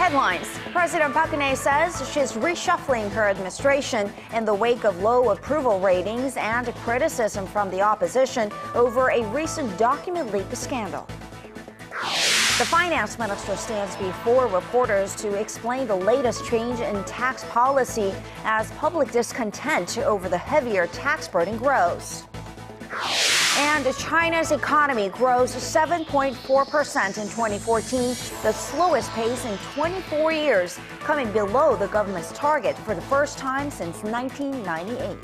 Headlines. President Park Geun-hye says she's reshuffling her administration in the wake of low approval ratings and criticism from the opposition over a recent document leak scandal. The finance minister stands before reporters to explain the latest change in tax policy as public discontent over the heavier tax burden grows. And China's economy grows 7.4% in 2014, the slowest pace in 24 years, coming below the government's target for the first time since 1998.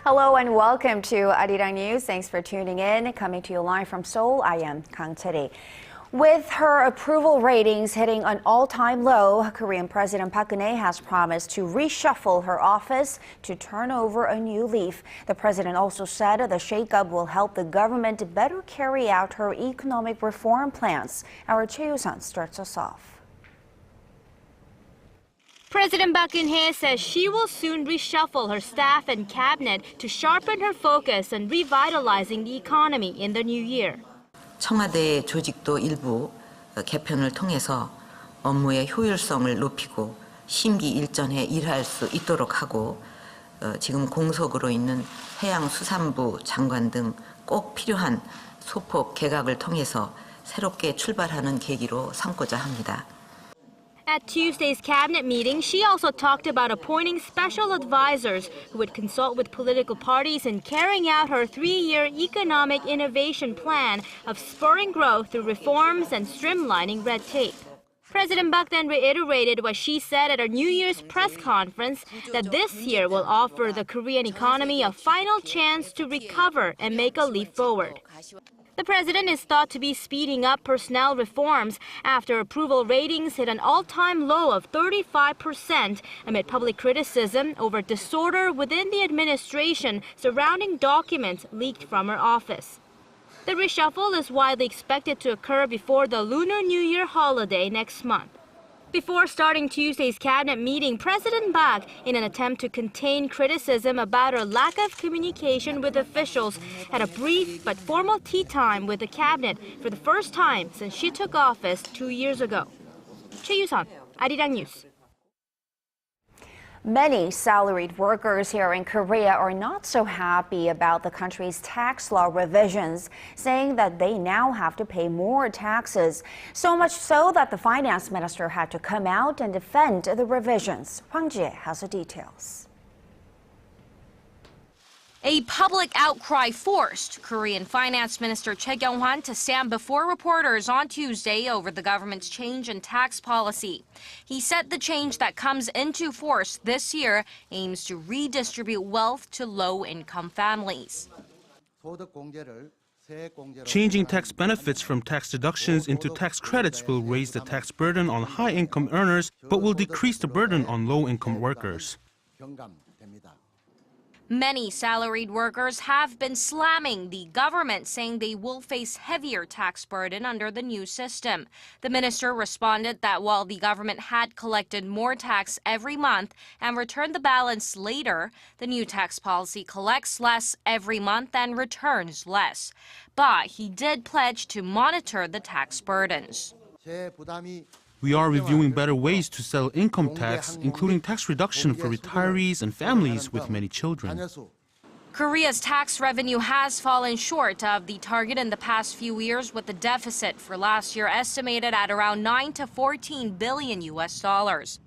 Hello and welcome to ARIRANG News. Thanks for tuning in. Coming to you live from Seoul, I am Kang Tae-ri. With her approval ratings hitting an all-time low, Korean President Park Geun-hye has promised to reshuffle her office to turn over a new leaf. The president also said the shakeup will help the government better carry out her economic reform plans. Our Choi Yoo-sun starts us off. President Park Geun-hye says she will soon reshuffle her staff and cabinet to sharpen her focus on revitalizing the economy in the new year. 청와대 조직도 일부 개편을 통해서 업무의 효율성을 높이고 심기일전에 일할 수 있도록 하고 지금 공석으로 있는 해양수산부 장관 등 꼭 필요한 소폭 개각을 통해서 새롭게 출발하는 계기로 삼고자 합니다. At Tuesday's cabinet meeting, she also talked about appointing special advisors who would consult with political parties in carrying out her 3-year economic innovation plan of spurring growth through reforms and streamlining red tape. President Park then reiterated what she said at her New Year's press conference, that this year will offer the Korean economy a final chance to recover and make a leap forward. The president is thought to be speeding up personnel reforms after approval ratings hit an all-time low of 35% amid public criticism over disorder within the administration surrounding documents leaked from her office. The reshuffle is widely expected to occur before the Lunar New Year holiday next month. Before starting Tuesday's cabinet meeting, President Park, in an attempt to contain criticism about her lack of communication with officials, had a brief but formal tea time with the cabinet for the first time since she took office 2 years ago. Choi Yoo-sun, ARIRANG News. Many salaried workers here in Korea are not so happy about the country's tax law revisions, saying that they now have to pay more taxes. So much so that the finance minister had to come out and defend the revisions. Hwang Ji has the details. A public outcry forced Korean Finance Minister Park Geun-hye to stand before reporters on Tuesday over the government's change in tax policy. He said the change that comes into force this year aims to redistribute wealth to low-income families. Changing tax benefits from tax deductions into tax credits will raise the tax burden on high-income earners, but will decrease the burden on low-income workers. Many salaried workers have been slamming the government, saying they will face heavier tax burden under the new system. The minister responded that while the government had collected more tax every month and returned the balance later, the new tax policy collects less every month and returns less. But he did pledge to monitor the tax burdens. We are reviewing better ways to settle income tax, including tax reduction for retirees and families with many children. Korea's tax revenue has fallen short of the target in the past few years, with the deficit for last year estimated at around 9 to 14 billion US dollars.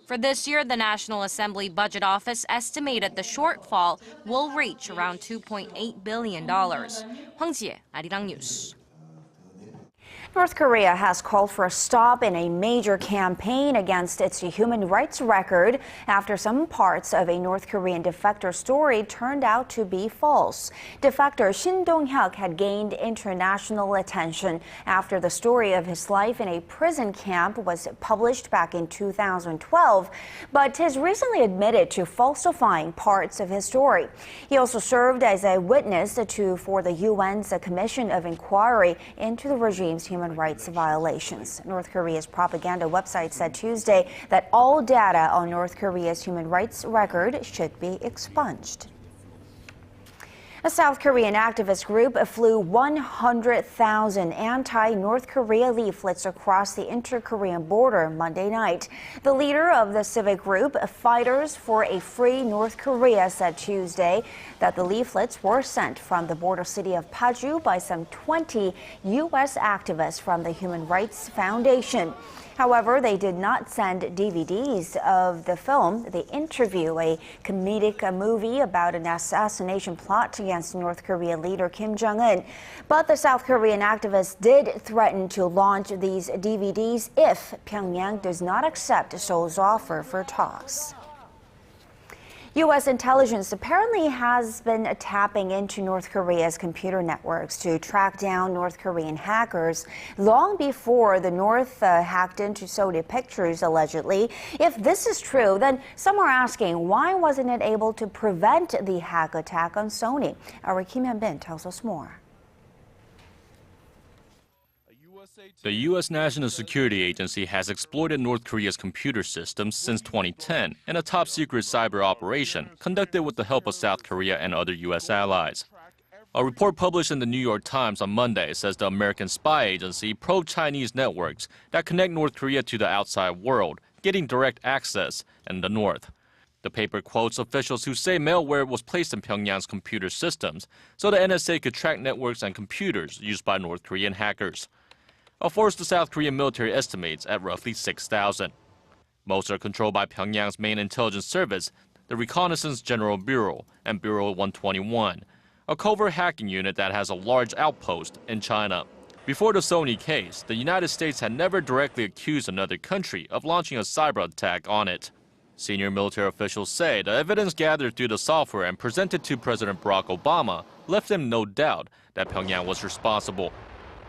For this year, the National Assembly Budget Office estimated the shortfall will reach around $2.8 billion. Hwang Ji-hye, ARIRANG News. North Korea has called for a stop in a major campaign against its human rights record after some parts of a North Korean defector story turned out to be false. Defector Shin Dong-hyuk had gained international attention after the story of his life in a prison camp was published back in 2012, but has recently admitted to falsifying parts of his story. He also served as a witness for the UN's Commission of Inquiry into the regime's human rights violations. North Korea's propaganda website said Tuesday that all data on North Korea's human rights record should be expunged. A South Korean activist group flew 100,000 anti-North Korea leaflets across the inter-Korean border Monday night. The leader of the civic group, Fighters for a Free North Korea, said Tuesday that the leaflets were sent from the border city of Paju by some 20 U.S. activists from the Human Rights Foundation. However, they did not send DVDs of the film, The Interview, a comedic movie about an assassination plot against North Korean leader Kim Jong-un. But the South Korean activists did threaten to launch these DVDs if Pyongyang does not accept Seoul's offer for talks. U.S. intelligence apparently has been tapping into North Korea's computer networks to track down North Korean hackers long before the North hacked into Sony Pictures, allegedly. If this is true, then some are asking, why wasn't it able to prevent the hack attack on Sony? Our Kim Hyun-bin tells us more. The U.S. National Security Agency has exploited North Korea's computer systems since 2010 in a top-secret cyber operation conducted with the help of South Korea and other U.S. allies. A report published in the New York Times on Monday says the American spy agency probed Chinese networks that connect North Korea to the outside world, getting direct access in the north. The paper quotes officials who say malware was placed in Pyongyang's computer systems so the NSA could track networks and computers used by North Korean hackers. A force the South Korean military estimates at roughly 6,000. Most are controlled by Pyongyang's main intelligence service, the Reconnaissance General Bureau and Bureau 121, a covert hacking unit that has a large outpost in China. Before the Sony case, the United States had never directly accused another country of launching a cyber attack on it. Senior military officials say the evidence gathered through the software and presented to President Barack Obama left them no doubt that Pyongyang was responsible.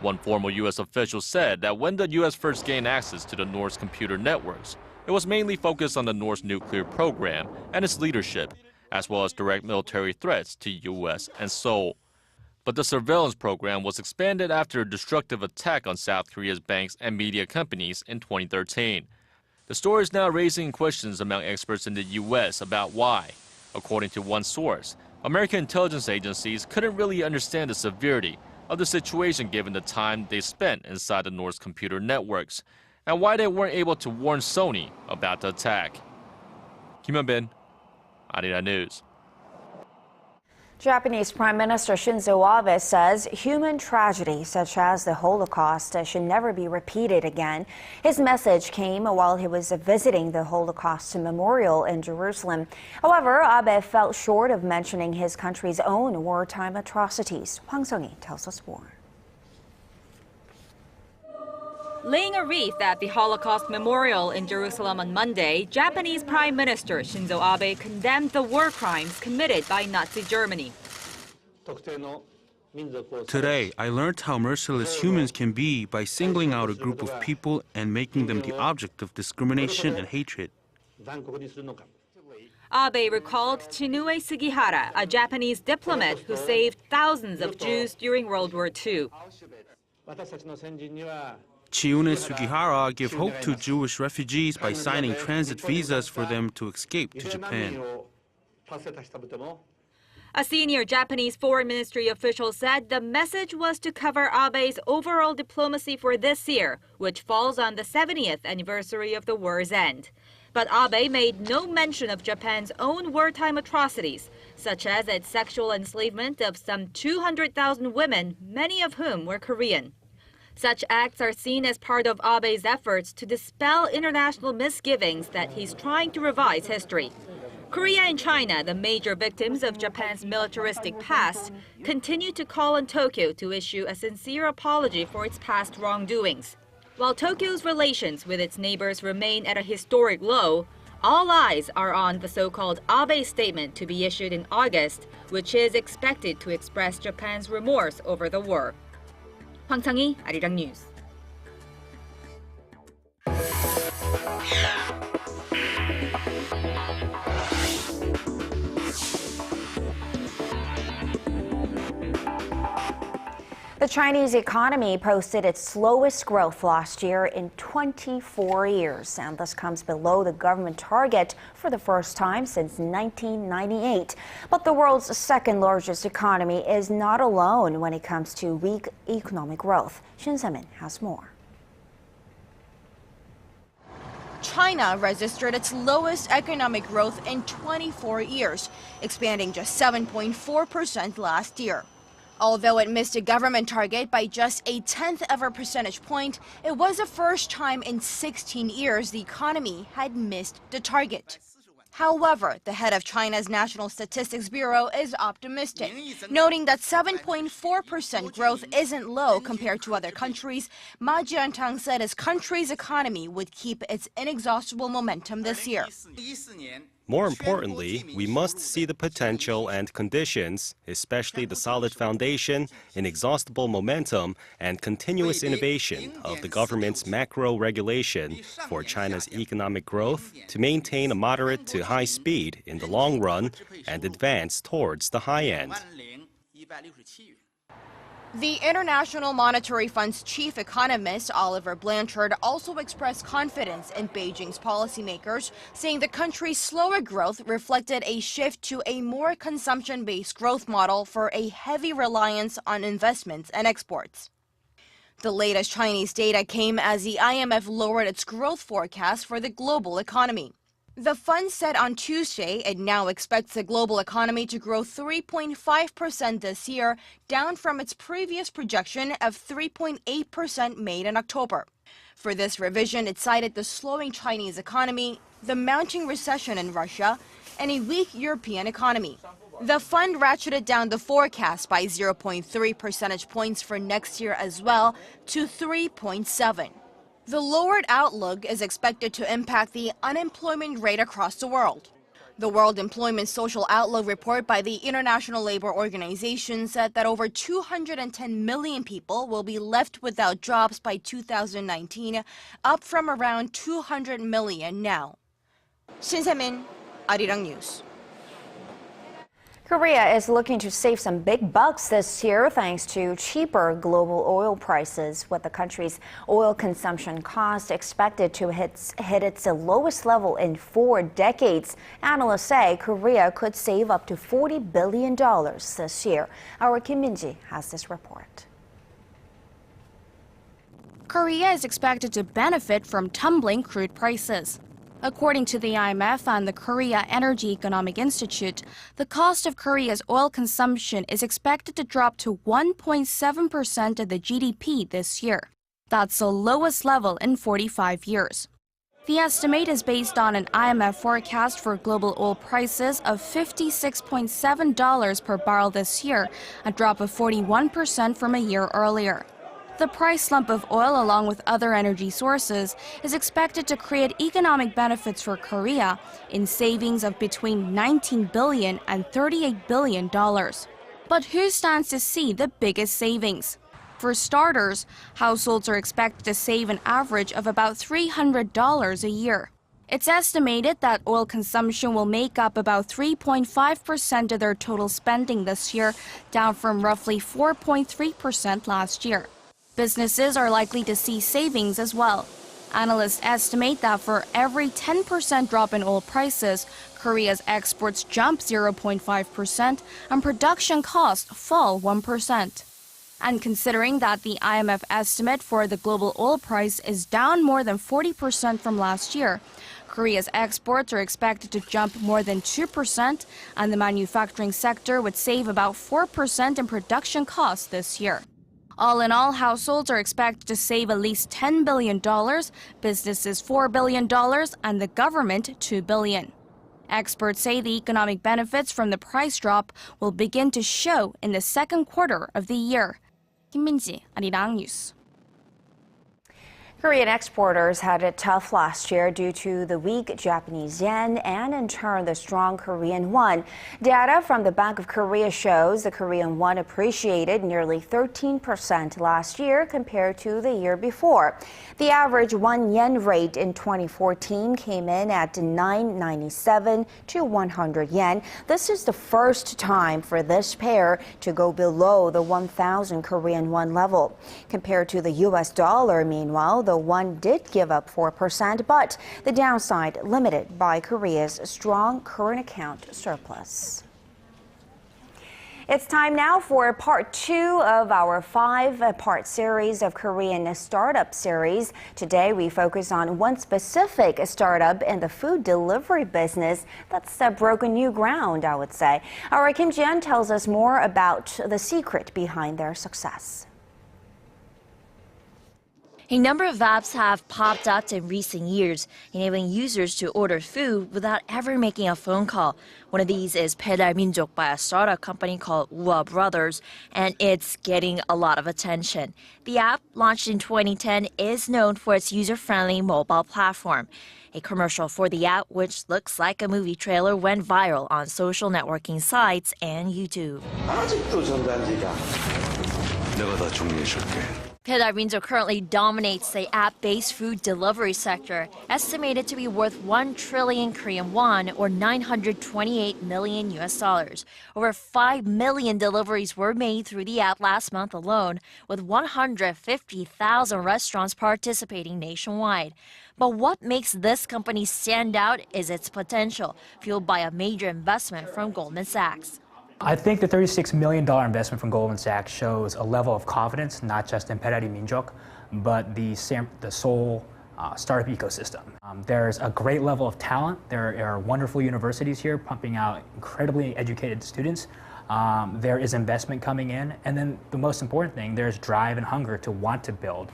One former U.S. official said that when the U.S. first gained access to the North's computer networks, it was mainly focused on the North's nuclear program and its leadership, as well as direct military threats to U.S. and Seoul. But the surveillance program was expanded after a destructive attack on South Korea's banks and media companies in 2013. The story is now raising questions among experts in the U.S. about why. According to one source, American intelligence agencies couldn't really understand the severity of the situation given the time they spent inside the North's computer networks, and why they weren't able to warn Sony about the attack. Kim Hyun-bin, ARIRANG News. Japanese Prime Minister Shinzo Abe says human tragedy such as the Holocaust should never be repeated again. His message came while he was visiting the Holocaust Memorial in Jerusalem. However, Abe fell short of mentioning his country's own wartime atrocities. Hwang Sung-hee tells us more. Laying a wreath at the Holocaust Memorial in Jerusalem on Monday, Japanese Prime Minister Shinzo Abe condemned the war crimes committed by Nazi Germany. Today, I learned how merciless humans can be by singling out a group of people and making them the object of discrimination and hatred. Abe recalled Chinue Sugihara, a Japanese diplomat who saved thousands of Jews during World War II. Chiune Sugihara gave hope to Jewish refugees by signing transit visas for them to escape to Japan. A senior Japanese foreign ministry official said the message was to cover Abe's overall diplomacy for this year, which falls on the 70th anniversary of the war's end. But Abe made no mention of Japan's own wartime atrocities, such as its sexual enslavement of some 200,000 women, many of whom were Korean. Such acts are seen as part of Abe's efforts to dispel international misgivings that he's trying to revise history. Korea and China, the major victims of Japan's militaristic past, continue to call on Tokyo to issue a sincere apology for its past wrongdoings. While Tokyo's relations with its neighbors remain at a historic low, all eyes are on the so-called Abe statement to be issued in August, which is expected to express Japan's remorse over the war. Hwang Sung-hee, ARIRANG News. The Chinese economy posted its slowest growth last year in 24 years, and this comes below the government target for the first time since 1998. But the world's second largest economy is not alone when it comes to weak economic growth. Shin Se-min has more. China registered its lowest economic growth in 24 years, expanding just 7.4% last year. Although it missed a government target by just 0.1 of a percentage point, it was the first time in 16 years the economy had missed the target. However, the head of China's National Statistics Bureau is optimistic, noting that 7.4% growth isn't low compared to other countries. Ma Jiantang said his country's economy would keep its inexhaustible momentum this year. More importantly, we must see the potential and conditions, especially the solid foundation, inexhaustible momentum, and continuous innovation of the government's macro regulation for China's economic growth to maintain a moderate to high speed in the long run and advance towards the high end. The International Monetary Fund's chief economist, Oliver Blanchard, also expressed confidence in Beijing's policymakers, saying the country's slower growth reflected a shift to a more consumption-based growth model for a heavy reliance on investments and exports. The latest Chinese data came as the IMF lowered its growth forecast for the global economy. The fund said on Tuesday it now expects the global economy to grow 3.5% this year, down from its previous projection of 3.8% made in October. For this revision, it cited the slowing Chinese economy, the mounting recession in Russia, and a weak European economy. The fund ratcheted down the forecast by 0.3 percentage points for next year as well to 3.7. The lowered outlook is expected to impact the unemployment rate across the world. The World Employment Social Outlook report by the International Labor Organization said that over 210 million people will be left without jobs by 2019, up from around 200 million now. Shin Se-min, ARIRANG News. Korea is looking to save some big bucks this year thanks to cheaper global oil prices, with the country's oil consumption cost expected to hit its lowest level in 4 decades. Analysts say Korea could save up to $40 billion this year. Our Kim Min-ji has this report. Korea is expected to benefit from tumbling crude prices. According to the IMF and the Korea Energy Economic Institute, the cost of Korea's oil consumption is expected to drop to 1.7% of the GDP this year. That's the lowest level in 45 years. The estimate is based on an IMF forecast for global oil prices of $56.7 per barrel this year, a drop of 41% from a year earlier. The price slump of oil, along with other energy sources, is expected to create economic benefits for Korea in savings of between $19 billion and $38 billion. But who stands to see the biggest savings? For starters, households are expected to save an average of about $300 a year. It's estimated that oil consumption will make up about 3.5% of their total spending this year, down from roughly 4.3% last year. Businesses are likely to see savings as well. Analysts estimate that for every 10% drop in oil prices, Korea's exports jump 0.5% and production costs fall 1%. And considering that the IMF estimate for the global oil price is down more than 40% from last year, Korea's exports are expected to jump more than 2%, and the manufacturing sector would save about 4% in production costs this year. All in all, households are expected to save at least $10 billion, businesses $4 billion, and the government $2 billion. Experts say the economic benefits from the price drop will begin to show in the second quarter of the year. Kim Min-ji, ARIRANG News. Korean exporters had it tough last year due to the weak Japanese yen and, in turn, the strong Korean won. Data from the Bank of Korea shows the Korean won appreciated nearly 13% last year compared to the year before. The average 1 yen rate in 2014 came in at 997 to 100 yen. This is the first time for this pair to go below the 1,000 Korean won level. Compared to the U.S. dollar, meanwhile, the won did give up 4%, but the downside limited by Korea's strong current account surplus. It's time now for part 2 of our 5-part series of Korean startup series. Today we focus on one specific startup in the food delivery business that's broken new ground, I would say. Our Kim Ji-yeon tells us more about the secret behind their success. A number of apps have popped up in recent years, enabling users to order food without ever making a phone call. One of these is 배달민족 by a startup company called Ua Brothers, and it's getting a lot of attention. The app, launched in 2010, is known for its user-friendly mobile platform. A commercial for the app, which looks like a movie trailer, went viral on social networking sites and YouTube. 아직도 전단지가 내가 다 정리해줄게. 배달민족 currently dominates the app-based food delivery sector, estimated to be worth 1 trillion Korean won or $928 million US. Over 5 million deliveries were made through the app last month alone, with 150,000 restaurants participating nationwide. But what makes this company stand out is its potential, fueled by a major investment from Goldman Sachs. I think the $36 million investment from Goldman Sachs shows a level of confidence, not just in 배달민족, but the Seoul startup ecosystem. There's a great level of talent. There are wonderful universities here pumping out incredibly educated students. There is investment coming in. And then the most important thing, there's drive and hunger to want to build.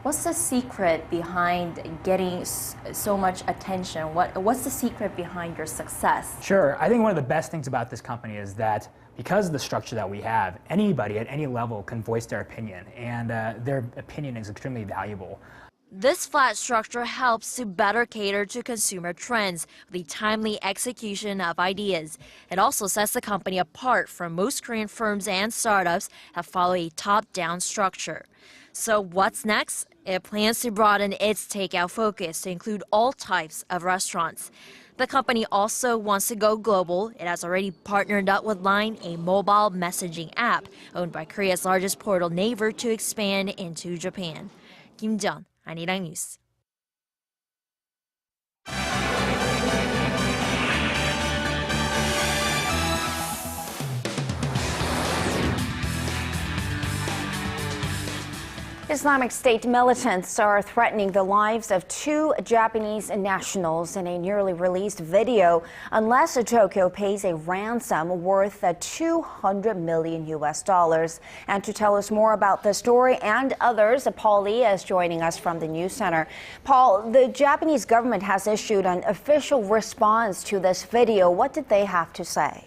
What's the secret behind getting so much attention? What's the secret behind your success? Sure. I think one of the best things about this company is that because of the structure that we have, anybody at any level can voice their opinion, and their opinion is extremely valuable. This flat structure helps to better cater to consumer trends with the timely execution of ideas. It also sets the company apart from most Korean firms and startups that follow a top-down structure. So what's next? It plans to broaden its takeout focus to include all types of restaurants. The company also wants to go global. It has already partnered up with Line, a mobile messaging app owned by Korea's largest portal Naver, to expand into Japan. Kim Ji-yeon, ARIRANG News. Islamic State militants are threatening the lives of 2 Japanese nationals in a newly released video unless Tokyo pays a ransom worth $200 million US. And to tell us more about this story and others, Paul Lee is joining us from the News Center. Paul, the Japanese government has issued an official response to this video. What did they have to say?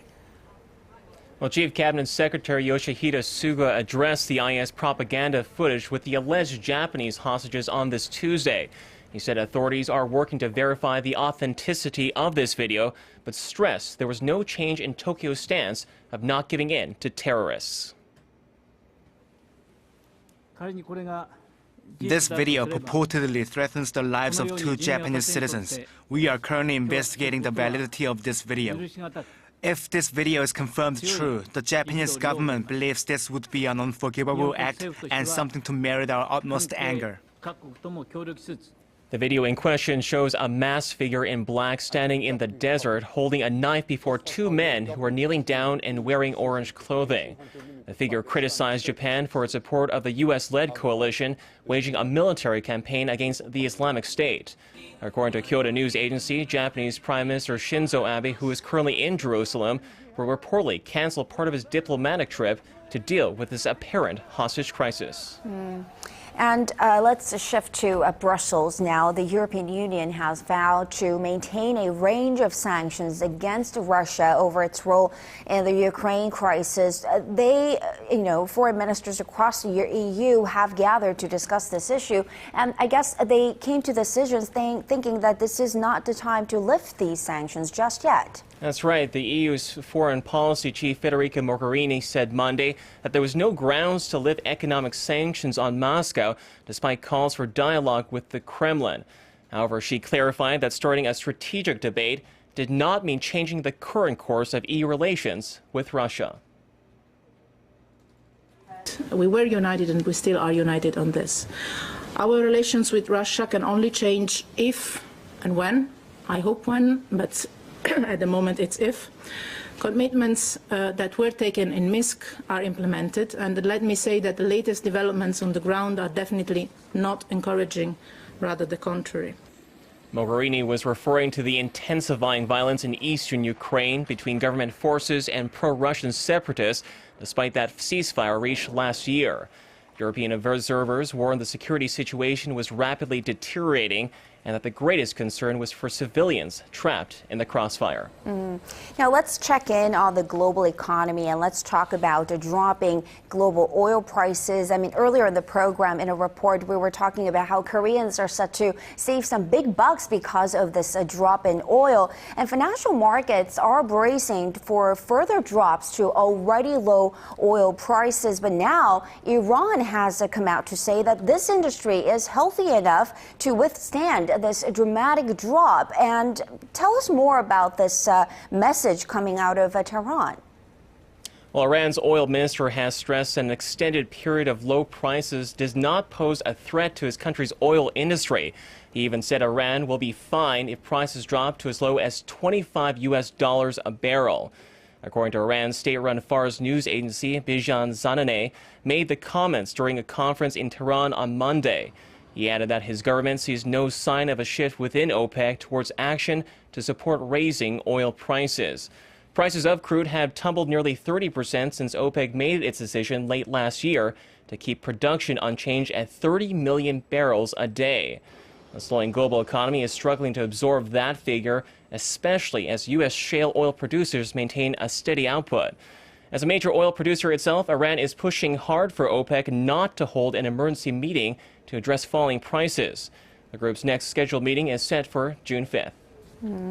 Well, Chief Cabinet Secretary Yoshihide Suga addressed the IS propaganda footage with the alleged Japanese hostages on this Tuesday. He said authorities are working to verify the authenticity of this video, but stressed there was no change in Tokyo's stance of not giving in to terrorists. This video purportedly threatens the lives of 2 Japanese citizens. We are currently investigating the validity of this video. If this video is confirmed true, the Japanese government believes this would be an unforgivable act and something to merit our utmost anger. The video in question shows a masked figure in black standing in the desert holding a knife before 2 men who are kneeling down and wearing orange clothing. The figure criticized Japan for its support of the U.S.-led coalition waging a military campaign against the Islamic State. According to Kyodo News Agency, Japanese Prime Minister Shinzo Abe, who is currently in Jerusalem, will reportedly cancel part of his diplomatic trip to deal with this apparent hostage crisis. And let's shift to Brussels now. The European Union has vowed to maintain a range of sanctions against Russia over its role in the Ukraine crisis. They foreign ministers across the EU have gathered to discuss this issue. And I guess they came to decisions thinking that this is not the time to lift these sanctions just yet. That's right. The EU's foreign policy chief Federica Mogherini said Monday that there was no grounds to lift economic sanctions on Moscow, despite calls for dialogue with the Kremlin. However, she clarified that starting a strategic debate did not mean changing the current course of EU relations with Russia. We were united and we still are united on this. Our relations with Russia can only change if and when, I hope when, but at the moment it's if, commitments that were taken in Minsk are implemented. And let me say that the latest developments on the ground are definitely not encouraging, rather the contrary. Mogherini was referring to the intensifying violence in eastern Ukraine between government forces and pro-Russian separatists, despite that ceasefire reached last year. European observers warned the security situation was rapidly deteriorating and that the greatest concern was for civilians trapped in the crossfire. Now let's check in on the global economy and let's talk about dropping global oil prices. I mean, earlier in the program, in a report, we were talking about how Koreans are set to save some big bucks because of this drop in oil. And financial markets are bracing for further drops to already low oil prices. But now Iran has come out to say that this industry is healthy enough to withstand this dramatic drop. And tell us more about this message coming out of Tehran. Well, Iran's oil minister has stressed an extended period of low prices does not pose a threat to his country's oil industry. He even said Iran will be fine if prices drop to as low as $25 a barrel. According to Iran's state-run Fars news agency, Bijan Zananeh made the comments during a conference in Tehran on Monday. He added that his government sees no sign of a shift within OPEC towards action to support raising oil prices. Prices of crude have tumbled nearly 30% since OPEC made its decision late last year to keep production unchanged at 30 million barrels a day. The slowing global economy is struggling to absorb that figure, especially as U.S. shale oil producers maintain a steady output. As a major oil producer itself, Iran is pushing hard for OPEC not to hold an emergency meeting to address falling prices. The group's next scheduled meeting is set for June 5th.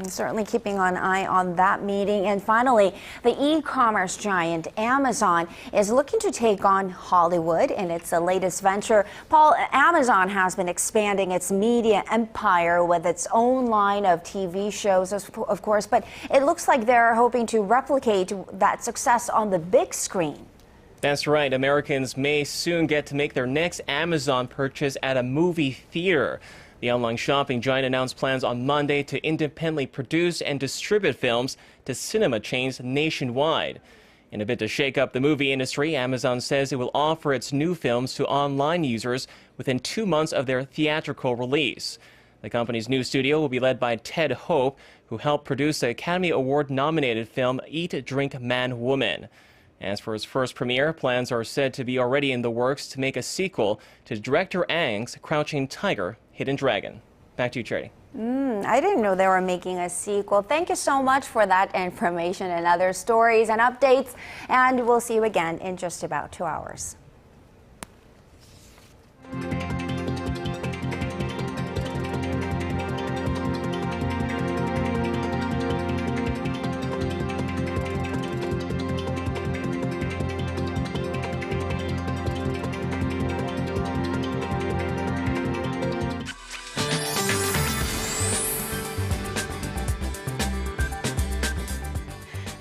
Certainly keeping an eye on that meeting. And finally, the e-commerce giant Amazon is looking to take on Hollywood in its latest venture. Paul, Amazon has been expanding its media empire with its own line of TV shows, of course, but it looks like they're hoping to replicate that success on the big screen. That's right. Americans may soon get to make their next Amazon purchase at a movie theater. The online shopping giant announced plans on Monday to independently produce and distribute films to cinema chains nationwide. In a bid to shake up the movie industry, Amazon says it will offer its new films to online users within 2 months of their theatrical release. The company's new studio will be led by Ted Hope, who helped produce the Academy Award-nominated film Eat, Drink, Man, Woman. As for its first premiere, plans are said to be already in the works to make a sequel to director Ang's Crouching Tiger, Hidden Dragon. Back to you, Charity. I didn't know they were making a sequel. Thank you so much for that information and other stories and updates. And we'll see you again in just about 2 hours.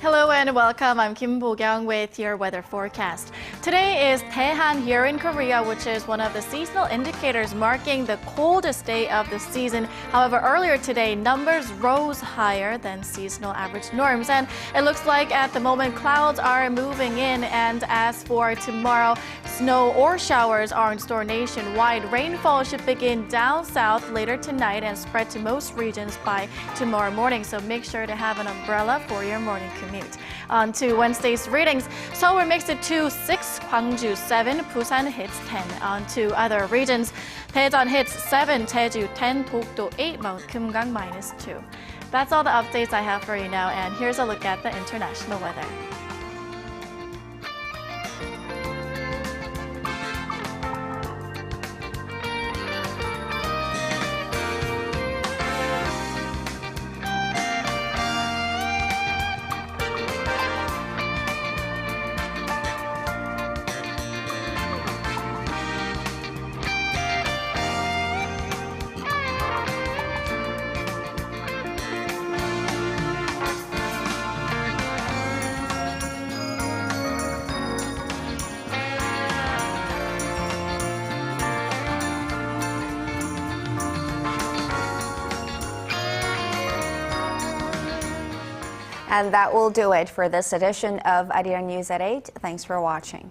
Hello and welcome. I'm Kim Bo-kyung with your weather forecast. Today is Daehan here in Korea, which is one of the seasonal indicators marking the coldest day of the season. However, earlier today, numbers rose higher than seasonal average norms. And it looks like at the moment clouds are moving in. And as for tomorrow, snow or showers are in store nationwide. Rainfall should begin down south later tonight and spread to most regions by tomorrow morning. So make sure to have an umbrella for your morning commute. On to Wednesday's readings. Seoul makes it to 6, Gwangju 7, Busan hits 10. On to other regions. Daejeon hits 7, Jeju 10, Dokdo 8, Mount Kumgang -2. That's all the updates I have for you now, and here's a look at the international weather. And that will do it for this edition of ARIRANG News at 8. Thanks for watching.